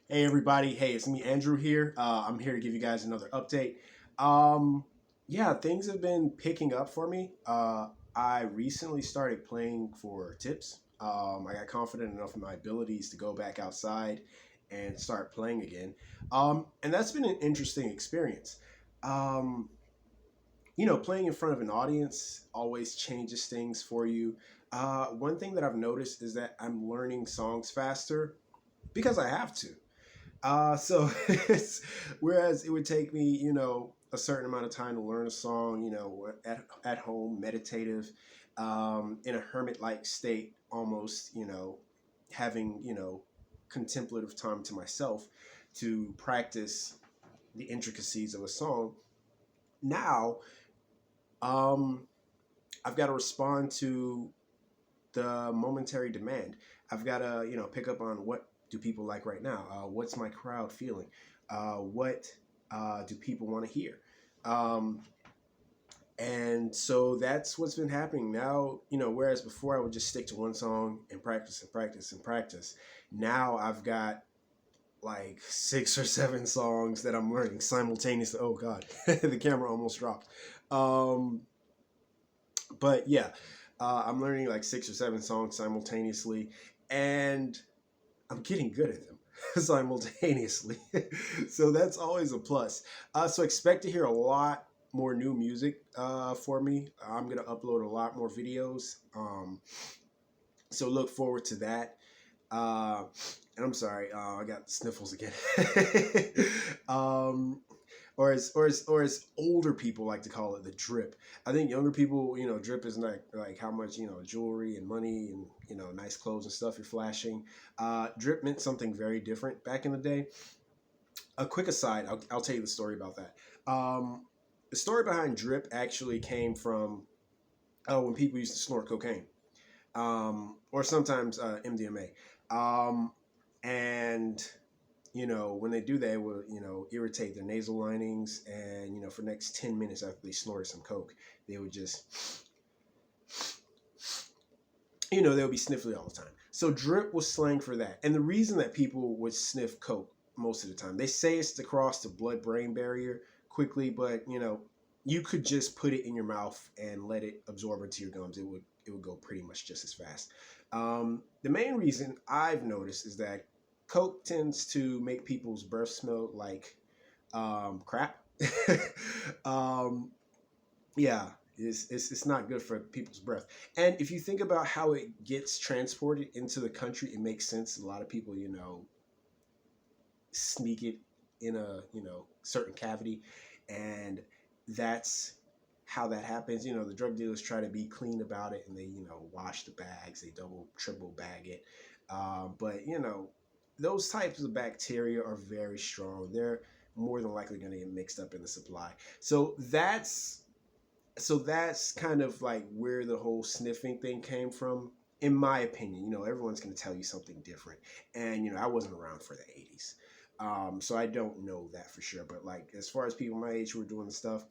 Hey everybody, hey, it's me Andrew here. I'm here to give you guys another update. Um, yeah, things have been picking up for me. I recently started playing for tips. I got confident enough in my abilities to go back outside and start playing again. And that's been an interesting experience. Um, Playing in front of an audience always changes things for you. One thing that I've noticed is that I'm learning songs faster because I have to. So whereas it would take me, a certain amount of time to learn a song, at home, meditative, in a hermit-like state, almost, having, contemplative time to myself to practice the intricacies of a song. Now, um, I've got to respond to the momentary demand. I've got to, pick up on what do people like right now? What's my crowd feeling? What do people want to hear? Um, and so that's what's been happening now. Whereas before I would just stick to one song and practice and practice and practice. Now I've got like 6 or 7 songs that I'm learning simultaneously. Oh God, the camera almost dropped. Um, but yeah, I'm learning like 6 or 7 songs simultaneously, and I'm getting good at them simultaneously. So that's always a plus. So expect to hear a lot more new music for me. I'm gonna upload a lot more videos. So look forward to that. Uh, and I'm sorry, I got sniffles again. um, or as older people like to call it, the drip. I think younger people, drip is like how much jewelry and money and nice clothes and stuff you're flashing. Drip meant something very different back in the day. A quick aside, I'll tell you the story about that. The story behind drip actually came from when people used to snort cocaine, or sometimes MDMA, and when they do that, it will, irritate their nasal linings. And, for the next 10 minutes after they snorted some coke, they would just, they would be sniffly all the time. So drip was slang for that. And the reason that people would sniff coke most of the time, they say it's to cross the blood-brain barrier quickly, but, you could just put it in your mouth and let it absorb into your gums. It would go pretty much just as fast. The main reason I've noticed is that Coke tends to make people's breath smell like crap. um, yeah, it's not good for people's breath. And if you think about how it gets transported into the country, it makes sense. A lot of people, sneak it in a certain cavity, and that's how that happens. The drug dealers try to be clean about it, and they wash the bags, they double triple bag it. But those types of bacteria are very strong. They're more than likely going to get mixed up in the supply. So that's kind of like where the whole sniffing thing came from, in my opinion. Everyone's going to tell you something different, and I wasn't around for the 80s, so I don't know that for sure. But like, as far as people my age who are doing the stuff,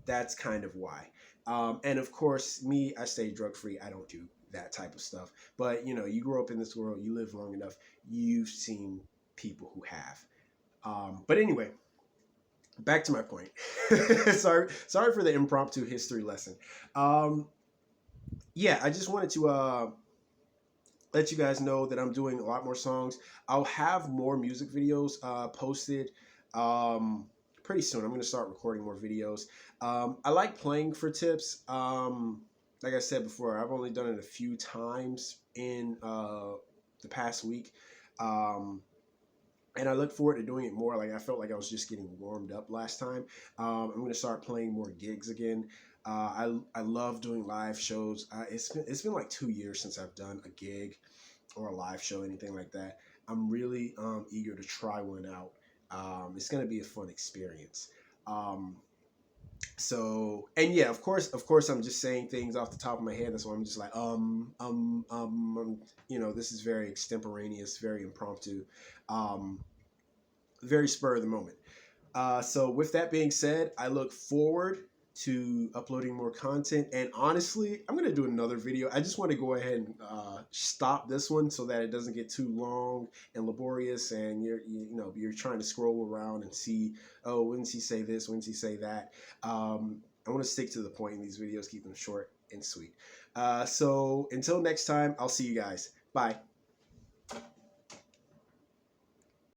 that's kind of why. And of course, me, I stay drug free. I don't do that type of stuff. But you grow up in this world, you live long enough, you've seen people who have. But anyway, back to my point. Sorry for the impromptu history lesson. Um, yeah, I just wanted to let you guys know that I'm doing a lot more songs. I'll have more music videos posted um, pretty soon. I'm going to start recording more videos. I like playing for tips. Like I said before, I've only done it a few times in the past week. Um, and I look forward to doing it more. Like, I felt like I was just getting warmed up last time. I'm going to start playing more gigs again. I love doing live shows. It's been like 2 years since I've done a gig or a live show, anything like that. I'm really eager to try one out. It's going to be a fun experience. Um, and yeah, of course, I'm just saying things off the top of my head. That's why I'm just like, this is very extemporaneous, very impromptu, um, very spur of the moment. So with that being said, I look forward to uploading more content. And honestly, I'm gonna do another video. I just want to go ahead and stop this one so that it doesn't get too long and laborious, and you're trying to scroll around and see, oh, when does he say this, when does he say that. I want to stick to the point in these videos, keep them short and sweet. So until next time, I'll see you guys. Bye.